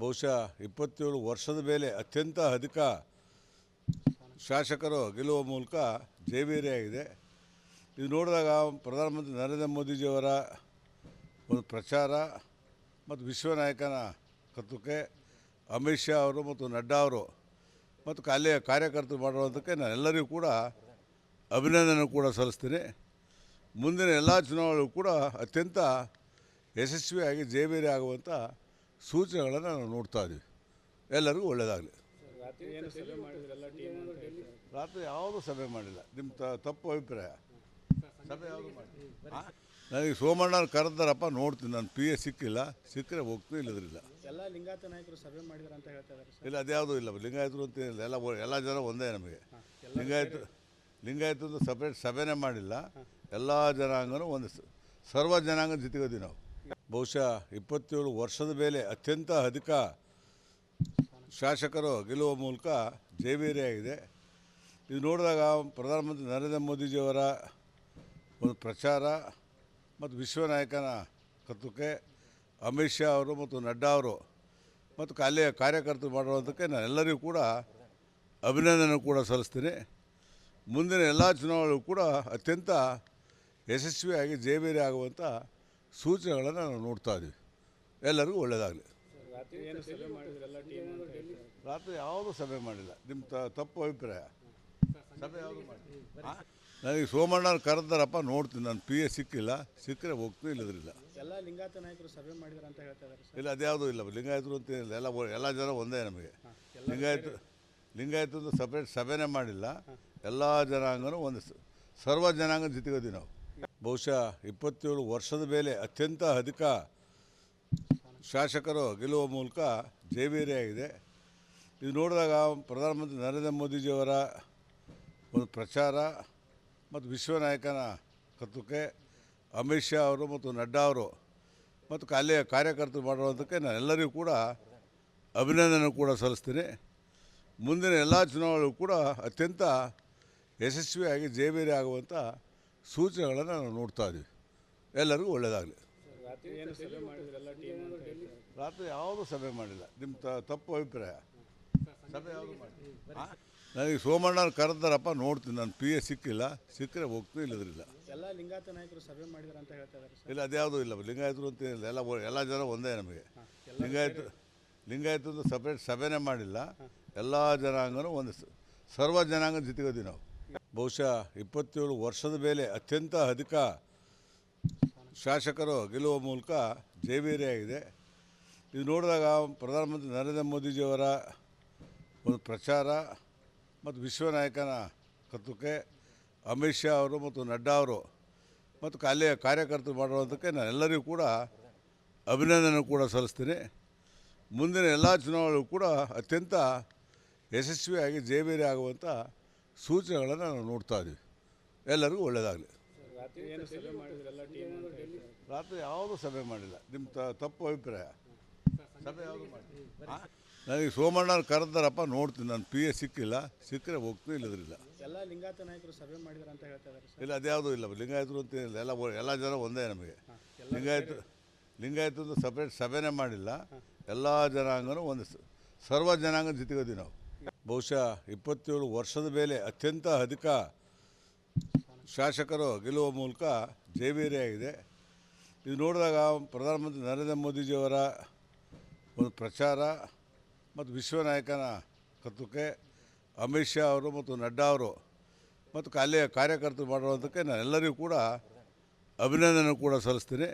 ಬಹುಶಃ 27 ವರ್ಷದ ಮೇಲೆ ಅತ್ಯಂತ ಅಧಿಕ ಶಾಸಕರು ಗೆಲ್ಲುವ ಮೂಲಕ ಜಯಭೇರಿಯಾಗಿದೆ. ಇದು ನೋಡಿದಾಗ ಪ್ರಧಾನಮಂತ್ರಿ ನರೇಂದ್ರ ಮೋದಿಜಿಯವರ ಒಂದು ಪ್ರಚಾರ ಮತ್ತು ವಿಶ್ವ ನಾಯಕನ ಕರ್ತೃಕ್ಕೆ ಅಮಿತ್ ಶಾ ಅವರು ಮತ್ತು ನಡ್ಡಾ ಅವರು ಮತ್ತು ಅಲ್ಲಿಯ ಕಾರ್ಯಕರ್ತರು ಮಾಡಿರುವಂಥಕ್ಕೆ ನಾನೆಲ್ಲರಿಗೂ ಕೂಡ ಅಭಿನಂದನೆ ಕೂಡ ಸಲ್ಲಿಸ್ತೀನಿ. ಮುಂದಿನ ಎಲ್ಲ ಚುನಾವಣೆಗಳು ಕೂಡ ಅತ್ಯಂತ ಯಶಸ್ವಿಯಾಗಿ ಜಯಭೇರಿ ಆಗುವಂಥ ಸೂಚನೆಗಳನ್ನು ನಾವು ನೋಡ್ತಾ ಇದ್ದೀವಿ. ಎಲ್ಲರಿಗೂ ಒಳ್ಳೆಯದಾಗಲಿ. ರಾತ್ರಿ ಯಾವುದೂ ಸಭೆ ಮಾಡಿಲ್ಲ. ನಿಮ್ಮ ತಪ್ಪು ಅಭಿಪ್ರಾಯ. ಸಭೆ ಯಾವುದು ಮಾಡಿ ನನಗೆ ಸೋಮಣ್ಣನ ಕರೆದಾರಪ್ಪ, ನೋಡ್ತೀನಿ. ನಾನು ಪಿ ಎ ಸಿಕ್ಕಿಲ್ಲ, ಸಿಕ್ಕರೆ ಹೋಗ್ತೀನಿ, ಇಲ್ಲದ್ರಿಲ್ಲ. ಎಲ್ಲ ಲಿಂಗಾಯತ ನಾಯಕರು ಸಭೆ ಮಾಡಿದ್ರು ಅಂತ ಹೇಳ್ತಾ ಇದ್ದಾರೆ ಸರ್. ಇಲ್ಲ, ಅದ್ಯಾವುದೂ ಇಲ್ಲ. ಲಿಂಗಾಯತರು ಅಂತ ಇಲ್ಲ, ಎಲ್ಲ ಜನ ಒಂದೇ ನಮಗೆ. ಲಿಂಗಾಯತದ್ದು ಸಪ್ರೇಟ್ ಸಭೆನೇ ಮಾಡಿಲ್ಲ. ಎಲ್ಲ ಜನಾಂಗನೂ ಒಂದು ಸರ್ವ ಜನಾಂಗ ಜೊತೆಗದಿ ನಾವು. ಬಹುಶಃ 27 ವರ್ಷದ ಮೇಲೆ ಅತ್ಯಂತ ಅಧಿಕ ಶಾಸಕರು ಗೆಲ್ಲುವ ಮೂಲಕ ಜಯಭೇರಿಯಾಗಿದೆ. ಇದು ನೋಡಿದಾಗ ಪ್ರಧಾನಮಂತ್ರಿ ನರೇಂದ್ರ ಮೋದಿಜಿಯವರ ಒಂದು ಪ್ರಚಾರ ಮತ್ತು ವಿಶ್ವ ನಾಯಕನ ಕರ್ತೃಕ್ಕೆ ಅಮಿತ್ ಶಾ ಅವರು ಮತ್ತು ನಡ್ಡಾ ಅವರು ಮತ್ತು ಅಲ್ಲಿಯ ಕಾರ್ಯಕರ್ತರು ಮಾಡಿರುವಂಥಕ್ಕೆ ನಾನೆಲ್ಲರಿಗೂ ಕೂಡ ಅಭಿನಂದನೆ ಕೂಡ ಸಲ್ಲಿಸ್ತೀನಿ. ಮುಂದಿನ ಎಲ್ಲ ಚುನಾವಣೆಗಳು ಕೂಡ ಅತ್ಯಂತ ಯಶಸ್ವಿಯಾಗಿ ಜಯಭೇರಿ ಆಗುವಂಥ ಸೂಚನೆಗಳನ್ನು ನಾವು ನೋಡ್ತಾ ಇದ್ದೀವಿ. ಎಲ್ಲರಿಗೂ ಒಳ್ಳೆಯದಾಗಲಿ. ರಾತ್ರಿ ಯಾವುದೂ ಸಭೆ ಮಾಡಿಲ್ಲ. ನಿಮ್ಮ ತಪ್ಪು ಅಭಿಪ್ರಾಯ. ಸಭೆ ಯಾವುದು ಮಾಡಿ ನನಗೆ ಸೋಮಣ್ಣನ ಕರೆದಾರಪ್ಪ, ನೋಡ್ತೀನಿ. ನಾನು ಪಿ ಎ ಸಿಕ್ಕಿಲ್ಲ, ಸಿಕ್ಕರೆ ಹೋಗ್ತೀನಿ, ಇಲ್ಲದ್ರಿಲ್ಲ. ಎಲ್ಲ ಲಿಂಗಾಯತ ನಾಯಕರು ಸಭೆ ಮಾಡಿದ್ರು ಅಂತ ಹೇಳ್ತಾ ಇದ್ದಾರೆ ಸರ್. ಇಲ್ಲ, ಅದ್ಯಾವುದೂ ಇಲ್ಲ. ಲಿಂಗಾಯತರು ಅಂತ ಇಲ್ಲ, ಎಲ್ಲ ಜನ ಒಂದೇ ನಮಗೆ. ಲಿಂಗಾಯತದ್ದು ಸಪ್ರೇಟ್ ಸಭೆನೇ ಮಾಡಿಲ್ಲ. ಎಲ್ಲ ಜನಾಂಗನೂ ಒಂದು ಸರ್ವ ಜನಾಂಗ ಜೊತೆಗದಿ ನಾವು. ಬಹುಶಃ 27 ವರ್ಷದ ಮೇಲೆ ಅತ್ಯಂತ ಅಧಿಕ ಶಾಸಕರು ಗೆಲ್ಲುವ ಮೂಲಕ ಜಯಭೇರಿಯಾಗಿದೆ. ಇದು ನೋಡಿದಾಗ ಪ್ರಧಾನಮಂತ್ರಿ ನರೇಂದ್ರ ಮೋದಿಜಿಯವರ ಒಂದು ಪ್ರಚಾರ ಮತ್ತು ವಿಶ್ವ ನಾಯಕನ ಕರ್ತೃಕ್ಕೆ ಅಮಿತ್ ಶಾ ಅವರು ಮತ್ತು ನಡ್ಡಾ ಅವರು ಮತ್ತು ಅಲ್ಲಿಯ ಕಾರ್ಯಕರ್ತರು ಮಾಡಿರುವಂಥಕ್ಕೆ ನಾನೆಲ್ಲರಿಗೂ ಕೂಡ ಅಭಿನಂದನೆ ಕೂಡ ಸಲ್ಲಿಸ್ತೀನಿ. ಮುಂದಿನ ಎಲ್ಲ ಚುನಾವಣೆಗಳು ಕೂಡ ಅತ್ಯಂತ ಯಶಸ್ವಿಯಾಗಿ ಜಯಭೇರಿ ಆಗುವಂಥ ಸೂಚನೆಗಳನ್ನು ನಾವು ನೋಡ್ತಾ ಇದ್ದೀವಿ. ಎಲ್ಲರಿಗೂ ಒಳ್ಳೆಯದಾಗಲಿ. ರಾತ್ರಿ ಯಾವುದೂ ಸಭೆ ಮಾಡಿಲ್ಲ. ನಿಮ್ಮ ತಪ್ಪು ಅಭಿಪ್ರಾಯ. ಸಭೆ ಯಾವುದು ಮಾಡಿ ನನಗೆ ಸೋಮಣ್ಣನ ಕರೆದಾರಪ್ಪ, ನೋಡ್ತೀನಿ. ನಾನು ಪಿ ಎ ಸಿಕ್ಕಿಲ್ಲ, ಸಿಕ್ಕರೆ ಹೋಗ್ತೀನಿ, ಇಲ್ಲದ್ರಿಲ್ಲ. ಎಲ್ಲ ಲಿಂಗಾಯತ ನಾಯಕರು ಸಭೆ ಮಾಡಿದ್ರು ಅಂತ ಹೇಳ್ತಾ ಇದ್ದಾರೆ ಸರ್. ಇಲ್ಲ, ಅದ್ಯಾವುದೂ ಇಲ್ಲ. ಲಿಂಗಾಯತರು ಅಂತ ಇಲ್ಲ, ಎಲ್ಲ ಜನ ಒಂದೇ ನಮಗೆ. ಲಿಂಗಾಯತದ್ದು ಸಪ್ರೇಟ್ ಸಭೆನೇ ಮಾಡಿಲ್ಲ. ಎಲ್ಲ ಜನಾಂಗನೂ ಒಂದು ಸರ್ವ ಜನಾಂಗ ಜೊತೆಗದಿ ನಾವು. ಬಹುಶಃ 27 ವರ್ಷದ ಮೇಲೆ ಅತ್ಯಂತ ಅಧಿಕ ಶಾಸಕರು ಗೆಲ್ಲುವ ಮೂಲಕ ಜಯಭೇರಿಯಾಗಿದೆ. ಇದು ನೋಡಿದಾಗ ಪ್ರಧಾನಮಂತ್ರಿ ನರೇಂದ್ರ ಮೋದಿಜಿಯವರ ಒಂದು ಪ್ರಚಾರ ಮತ್ತು ವಿಶ್ವ ನಾಯಕನ ಕರ್ತೃಕ್ಕೆ ಅಮಿತ್ ಶಾ ಅವರು ಮತ್ತು ನಡ್ಡಾ ಅವರು ಮತ್ತು ಅಲ್ಲಿಯ ಕಾರ್ಯಕರ್ತರು ಮಾಡಿರುವಂಥಕ್ಕೆ ನಾನೆಲ್ಲರಿಗೂ ಕೂಡ ಅಭಿನಂದನೆ ಕೂಡ ಸಲ್ಲಿಸ್ತೀನಿ. ಮುಂದಿನ ಎಲ್ಲ ಚುನಾವಣೆಗಳು ಕೂಡ ಅತ್ಯಂತ ಯಶಸ್ವಿಯಾಗಿ ಜಯಭೇರಿ ಆಗುವಂಥ ಸೂಚನೆಗಳನ್ನು ನಾವು ನೋಡ್ತಾ ಇದ್ದೀವಿ. ಎಲ್ಲರಿಗೂ ಒಳ್ಳೆಯದಾಗಲಿ. ರಾತ್ರಿ ಯಾವುದೂ ಸಭೆ ಮಾಡಿಲ್ಲ. ನಿಮ್ಮ ತಪ್ಪು ಅಭಿಪ್ರಾಯ. ಸಭೆ ಯಾವುದು ಮಾಡಿ ನನಗೆ ಸೋಮಣ್ಣನ ಕರೆದಾರಪ್ಪ, ನೋಡ್ತೀನಿ. ನಾನು ಪಿ ಎ ಸಿಕ್ಕಿಲ್ಲ, ಸಿಕ್ಕರೆ ಹೋಗ್ತೀನಿ, ಇಲ್ಲದ್ರಿಲ್ಲ. ಎಲ್ಲ ಲಿಂಗಾಯತ ನಾಯಕರು ಸಭೆ ಮಾಡಿದ್ರು ಅಂತ ಹೇಳ್ತಾ ಇದ್ದಾರೆ ಸರ್. ಇಲ್ಲ, ಅದ್ಯಾವುದೂ ಇಲ್ಲ. ಲಿಂಗಾಯತರು ಅಂತ ಇಲ್ಲ, ಎಲ್ಲ ಜನ ಒಂದೇ ನಮಗೆ. ಲಿಂಗಾಯತದ್ದು ಸಪ್ರೇಟ್ ಸಭೆನೇ ಮಾಡಿಲ್ಲ. ಎಲ್ಲ ಜನಾಂಗನೂ ಒಂದು ಸರ್ವ ಜನಾಂಗ ಜೊತೆಗದಿ ನಾವು. ಬಹುಶಃ 27 ವರ್ಷದ ಮೇಲೆ ಅತ್ಯಂತ ಅಧಿಕ ಶಾಸಕರು ಗೆಲ್ಲುವ ಮೂಲಕ ಜಯಭೇರಿಯಾಗಿದೆ. ಇದು ನೋಡಿದಾಗ ಪ್ರಧಾನಮಂತ್ರಿ ನರೇಂದ್ರ ಮೋದಿಜಿಯವರ ಒಂದು ಪ್ರಚಾರ ಮತ್ತು ವಿಶ್ವ ನಾಯಕನ ಕರ್ತೃಕ್ಕೆ ಅಮಿತ್ ಶಾ ಅವರು ಮತ್ತು ನಡ್ಡಾ ಅವರು ಮತ್ತು ಅಲ್ಲಿಯ ಕಾರ್ಯಕರ್ತರು ಮಾಡಿರುವಂಥಕ್ಕೆ ನಾನೆಲ್ಲರಿಗೂ ಕೂಡ ಅಭಿನಂದನೆ ಕೂಡ ಸಲ್ಲಿಸ್ತೀನಿ.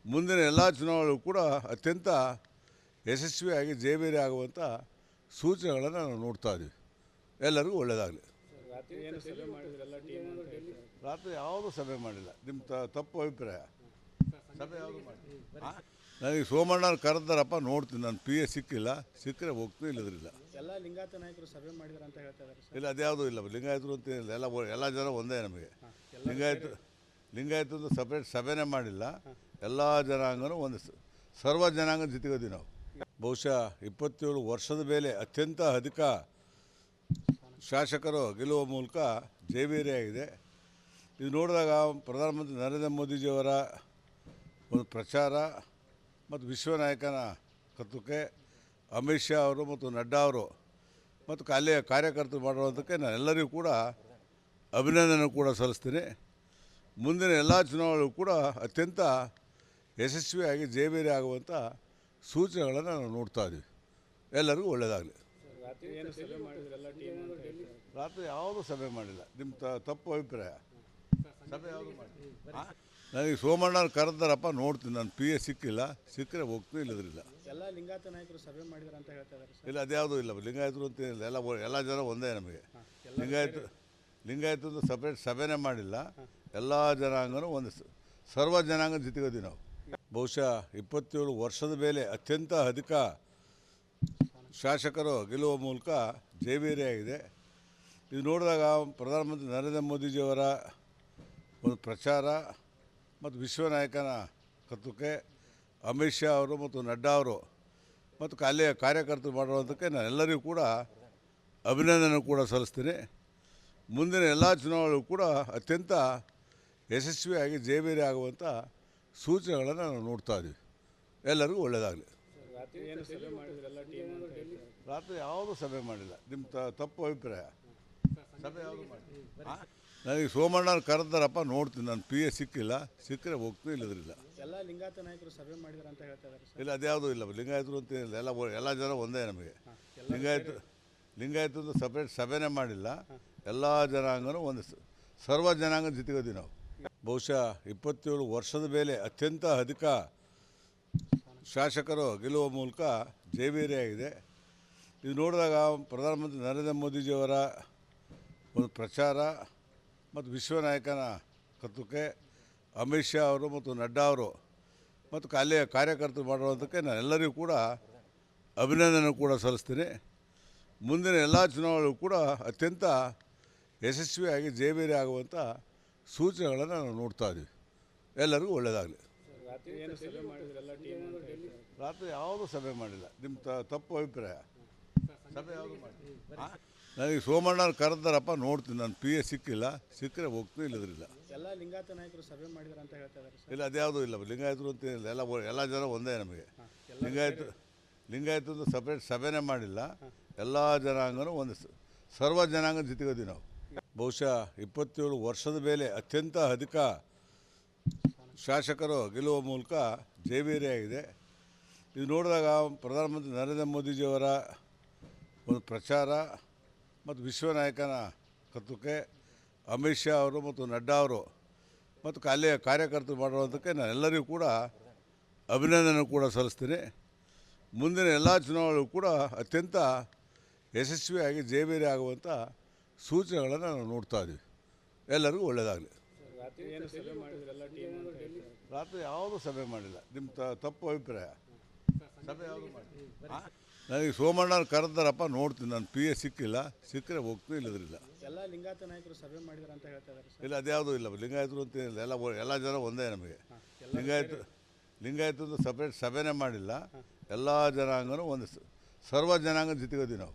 ಮುಂದಿನ ಎಲ್ಲ ಚುನಾವಣೆಗಳು ಕೂಡ ಅತ್ಯಂತ ಯಶಸ್ವಿಯಾಗಿ ಜಯಭೇರಿ ಆಗುವಂಥ ಸೂಚನೆಗಳನ್ನು ನಾವು ನೋಡ್ತಾ ಇದ್ದೀವಿ. ಎಲ್ಲರಿಗೂ ಒಳ್ಳೆಯದಾಗಲಿ. ರಾತ್ರಿ ಯಾವುದೂ ಸಭೆ ಮಾಡಿಲ್ಲ. ನಿಮ್ಮ ತಪ್ಪು ಅಭಿಪ್ರಾಯ. ಸಭೆ ಯಾವುದು ಮಾಡಿ ನನಗೆ ಸೋಮಣ್ಣನ ಕರೆದಾರಪ್ಪ, ನೋಡ್ತೀನಿ. ನಾನು ಪಿ ಎ ಸಿಕ್ಕಿಲ್ಲ, ಸಿಕ್ಕರೆ ಹೋಗ್ತೀನಿ, ಇಲ್ಲದ್ರಿಲ್ಲ. ಎಲ್ಲ ಲಿಂಗಾಯತ ನಾಯಕರು ಸಭೆ ಮಾಡಿದ್ರು ಅಂತ ಹೇಳ್ತಾ ಇದ್ದಾರೆ ಸರ್. ಇಲ್ಲ, ಅದ್ಯಾವುದೂ ಇಲ್ಲ. ಲಿಂಗಾಯತರು ಅಂತ ಇಲ್ಲ, ಎಲ್ಲ ಜನ ಒಂದೇ ನಮಗೆ. ಲಿಂಗಾಯತದ್ದು ಸಪ್ರೇಟ್ ಸಭೆನೇ ಮಾಡಿಲ್ಲ. ಎಲ್ಲ ಜನಾಂಗನೂ ಒಂದು ಸರ್ವ ಜನಾಂಗ ಜೊತೆಗದಿ ನಾವು. ಬಹುಶಃ 27 ವರ್ಷದ ಮೇಲೆ ಅತ್ಯಂತ ಅಧಿಕ ಶಾಸಕರು ಗೆಲ್ಲುವ ಮೂಲಕ ಜಯಭೇರಿಯಾಗಿದೆ. ಇದು ನೋಡಿದಾಗ ಪ್ರಧಾನಮಂತ್ರಿ ನರೇಂದ್ರ ಮೋದಿಜಿಯವರ ಒಂದು ಪ್ರಚಾರ ಮತ್ತು ವಿಶ್ವ ನಾಯಕನ ಕರ್ತೃಕ್ಕೆ ಅಮಿತ್ ಶಾ ಅವರು ಮತ್ತು ನಡ್ಡಾ ಅವರು ಮತ್ತು ಅಲ್ಲಿಯ ಕಾರ್ಯಕರ್ತರು ಮಾಡುವಂಥಕ್ಕೆ ನಾನು ಎಲ್ಲರಿಗೂ ಕೂಡ ಅಭಿನಂದನೆ ಕೂಡ ಸಲ್ಲಿಸ್ತೀನಿ. ಮುಂದಿನ ಎಲ್ಲ ಚುನಾವಣೆಗಳು ಕೂಡ ಅತ್ಯಂತ ಯಶಸ್ವಿಯಾಗಿ ಜಯಬೇರಿ ಆಗುವಂಥ ಸೂಚನೆಗಳನ್ನು ನಾವು ನೋಡ್ತಾ ಇದ್ದೀವಿ. ಎಲ್ಲರಿಗೂ ಒಳ್ಳೆಯದಾಗಲಿ. ರಾತ್ರಿ ಯಾವುದೂ ಸಭೆ ಮಾಡಿಲ್ಲ. ನಿಮ್ಮ ತಪ್ಪು ಅಭಿಪ್ರಾಯ. ಸಭೆ ಯಾವುದು ಮಾಡಿ ನನಗೆ ಸೋಮಣ್ಣನ ಕರೆದಾರಪ್ಪ, ನೋಡ್ತೀನಿ. ನಾನು ಪಿ ಎ ಸಿಕ್ಕಿಲ್ಲ, ಸಿಕ್ಕರೆ ಹೋಗ್ತೀನಿ, ಇಲ್ಲದ್ರಿಲ್ಲ. ಎಲ್ಲ ಲಿಂಗಾಯತ ನಾಯಕರು ಸಭೆ ಮಾಡಿದಾರೆ ಅಂತ ಹೇಳ್ತಾ ಇದ್ದಾರೆ ಸರ್. ಇಲ್ಲ, ಅದ್ಯಾವುದೂ ಇಲ್ಲ. ಲಿಂಗಾಯತರು ಅಂತ ಏನಿಲ್ಲ. ಎಲ್ಲ ಜನ ಒಂದೇ ನಮಗೆ. ಲಿಂಗಾಯತದ್ದು ಸಪ್ರೇಟ್ ಸಭೆನೇ ಮಾಡಿಲ್ಲ. ಎಲ್ಲ ಜನಾಂಗನೂ ಒಂದು ಸರ್ವ ಜನಾಂಗ ಜೊತೆಗದಿ ನಾವು. ಬಹುಶಃ 27 ವರ್ಷದ ಮೇಲೆ ಅತ್ಯಂತ ಅಧಿಕ ಶಾಸಕರು ಗೆಲ್ಲುವ ಮೂಲಕ ಜಯಬೇರಿಯಾಗಿದೆ. ಇದು ನೋಡಿದಾಗ ಪ್ರಧಾನಮಂತ್ರಿ ನರೇಂದ್ರ ಮೋದಿಜಿಯವರ ಒಂದು ಪ್ರಚಾರ ಮತ್ತು ವಿಶ್ವ ನಾಯಕನ ಕರ್ತೃಕ್ಕೆ ಅಮಿತ್ ಶಾ ಅವರು ಮತ್ತು ನಡ್ಡಾ ಅವರು ಮತ್ತು ಅಲ್ಲಿಯ ಕಾರ್ಯಕರ್ತರು ಮಾಡುವಂಥಕ್ಕೆ ನಾನು ಎಲ್ಲರಿಗೂ ಕೂಡ ಅಭಿನಂದನೆ ಕೂಡ ಸಲ್ಲಿಸ್ತೀನಿ. ಮುಂದಿನ ಎಲ್ಲ ಚುನಾವಣೆಗಳು ಕೂಡ ಅತ್ಯಂತ ಯಶಸ್ವಿಯಾಗಿ ಜಯಬೇರಿ ಆಗುವಂಥ ಸೂಚನೆಗಳನ್ನು ನಾವು ನೋಡ್ತಾ ಇದ್ದೀವಿ. ಎಲ್ಲರಿಗೂ ಒಳ್ಳೆಯದಾಗಲಿ. ರಾತ್ರಿ ಯಾವುದೂ ಸಭೆ ಮಾಡಿಲ್ಲ. ನಿಮ್ಮ ತಪ್ಪು ಅಭಿಪ್ರಾಯ. ಸಭೆ ಯಾವುದು ಮಾಡಿ ನನಗೆ ಸೋಮಣ್ಣನ ಕರೆದಾರಪ್ಪ, ನೋಡ್ತೀನಿ. ನಾನು ಪಿ ಎ ಸಿಕ್ಕಿಲ್ಲ, ಸಿಕ್ಕರೆ ಹೋಗ್ತೀನಿ, ಇಲ್ಲದ್ರಿಲ್ಲ. ಎಲ್ಲ ಲಿಂಗಾಯತ ನಾಯಕರು ಸಭೆ ಮಾಡಿದಾರೆ ಅಂತ ಹೇಳ್ತಾ ಇದ್ದಾರೆ ಸರ್. ಇಲ್ಲ, ಅದ್ಯಾವುದೂ ಇಲ್ಲ. ಲಿಂಗಾಯತರು ಅಂತ ಏನಿಲ್ಲ. ಎಲ್ಲ ಜನ ಒಂದೇ ನಮಗೆ. ಲಿಂಗಾಯತದ್ದು ಸಪ್ರೇಟ್ ಸಭೆನೇ ಮಾಡಿಲ್ಲ. ಎಲ್ಲ ಜನಾಂಗನೂ ಒಂದು ಸರ್ವ ಜನಾಂಗ ಜೊತೆಗದಿ ನಾವು. ಬಹುಶಃ 27 ವರ್ಷದ ಮೇಲೆ ಅತ್ಯಂತ ಅಧಿಕ ಶಾಸಕರು ಗೆಲ್ಲುವ ಮೂಲಕ ಜಯಬೇರಿಯಾಗಿದೆ. ಇದು ನೋಡಿದಾಗ ಪ್ರಧಾನಮಂತ್ರಿ ನರೇಂದ್ರ ಮೋದಿಜಿಯವರ ಒಂದು ಪ್ರಚಾರ ಮತ್ತು ವಿಶ್ವ ನಾಯಕನ ಕರ್ತೃಕ್ಕೆ ಅಮಿತ್ ಶಾ ಅವರು ಮತ್ತು ನಡ್ಡಾ ಅವರು ಮತ್ತು ಅಲ್ಲಿಯ ಕಾರ್ಯಕರ್ತರು ಮಾಡುವಂಥಕ್ಕೆ ನಾನು ಎಲ್ಲರಿಗೂ ಕೂಡ ಅಭಿನಂದನೆ ಕೂಡ ಸಲ್ಲಿಸ್ತೀನಿ. ಮುಂದಿನ ಎಲ್ಲ ಚುನಾವಣೆಗಳು ಕೂಡ ಅತ್ಯಂತ ಯಶಸ್ವಿಯಾಗಿ ಜಯಬೇರಿ ಆಗುವಂಥ ಸೂಚನೆಗಳನ್ನು ನಾವು ನೋಡ್ತಾ ಇದ್ದೀವಿ. ಎಲ್ಲರಿಗೂ ಒಳ್ಳೆಯದಾಗಲಿ. ರಾತ್ರಿ ಯಾವುದೂ ಸಭೆ ಮಾಡಿಲ್ಲ. ನಿಮ್ಮ ತಪ್ಪು ಅಭಿಪ್ರಾಯ. ಸಭೆ ಯಾವುದು ಮಾಡಿ ನನಗೆ ಸೋಮಣ್ಣನ ಕರೆದಾರಪ್ಪ, ನೋಡ್ತೀನಿ. ನಾನು ಪಿ ಎ ಸಿಕ್ಕಿಲ್ಲ, ಸಿಕ್ಕರೆ ಹೋಗ್ತೀನಿ, ಇಲ್ಲದ್ರಿಲ್ಲ. ಎಲ್ಲ ಲಿಂಗಾಯತ ನಾಯಕರು ಸಭೆ ಮಾಡಿದಾರೆ ಅಂತ ಹೇಳ್ತಾ ಇದ್ದಾರೆ ಸರ್. ಇಲ್ಲ, ಅದ್ಯಾವುದೂ ಇಲ್ಲ. ಲಿಂಗಾಯತರು ಅಂತ ಏನಿಲ್ಲ. ಎಲ್ಲ ಜನ ಒಂದೇ ನಮಗೆ. ಲಿಂಗಾಯತದ್ದು ಸಪ್ರೇಟ್ ಸಭೆನೇ ಮಾಡಿಲ್ಲ. ಎಲ್ಲ ಜನಾಂಗನೂ ಒಂದು ಸರ್ವ ಜನಾಂಗ ಜೊತೆಗದಿ ನಾವು. ಬಹುಶಃ 27 ವರ್ಷದ ಮೇಲೆ ಅತ್ಯಂತ ಅಧಿಕ ಶಾಸಕರು ಗೆಲ್ಲುವ ಮೂಲಕ ಜಯಬೇರಿಯಾಗಿದೆ. ಇದು ನೋಡಿದಾಗ ಪ್ರಧಾನಮಂತ್ರಿ ನರೇಂದ್ರ ಮೋದಿಜಿಯವರ ಒಂದು ಪ್ರಚಾರ ಮತ್ತು ವಿಶ್ವ ನಾಯಕನ ಕರ್ತೃಕ್ಕೆ ಅಮಿತ್ ಶಾ ಅವರು ಮತ್ತು ನಡ್ಡಾ ಅವರು ಮತ್ತು ಅಲ್ಲಿಯ ಕಾರ್ಯಕರ್ತರು ಮಾಡುವಂಥಕ್ಕೆ ನಾನು ಎಲ್ಲರಿಗೂ ಕೂಡ ಅಭಿನಂದನೆ ಕೂಡ ಸಲ್ಲಿಸ್ತೀನಿ. ಮುಂದಿನ ಎಲ್ಲ ಚುನಾವಣೆಗಳು ಕೂಡ ಅತ್ಯಂತ ಯಶಸ್ವಿಯಾಗಿ ಜಯಬೇರಿ ಆಗುವಂಥ ಸೂಚನೆಗಳನ್ನು ನಾವು ನೋಡ್ತಾ ಇದ್ದೀವಿ. ಎಲ್ಲರಿಗೂ ಒಳ್ಳೆಯದಾಗಲಿ. ರಾತ್ರಿ ಯಾವುದೂ ಸಭೆ ಮಾಡಿಲ್ಲ. ನಿಮ್ಮ ತಪ್ಪು ಅಭಿಪ್ರಾಯ. ಸಭೆ ಯಾವುದು ಮಾಡಿ ನನಗೆ ಸೋಮಣ್ಣನ ಕರೆದಾರಪ್ಪ, ನೋಡ್ತೀನಿ. ನಾನು ಪಿ ಎ ಸಿಕ್ಕಿಲ್ಲ, ಸಿಕ್ಕರೆ ಹೋಗ್ತೀನಿ, ಇಲ್ಲದ್ರಿಲ್ಲ. ಎಲ್ಲ ಲಿಂಗಾಯತ ನಾಯಕರು ಸಭೆ ಮಾಡಿದಾರೆ ಅಂತ ಹೇಳ್ತಾ ಇದ್ದಾರೆ ಸರ್. ಇಲ್ಲ, ಅದ್ಯಾವುದೂ ಇಲ್ಲ. ಲಿಂಗಾಯತರು ಅಂತ ಏನಿಲ್ಲ. ಎಲ್ಲ ಜನ ಒಂದೇ ನಮಗೆ. ಲಿಂಗಾಯತದ್ದು ಸಪ್ರೇಟ್ ಸಭೆನೇ ಮಾಡಿಲ್ಲ. ಎಲ್ಲ ಜನಾಂಗನೂ ಒಂದು ಸರ್ವ ಜನಾಂಗ ಜೊತೆಗದಿ ನಾವು.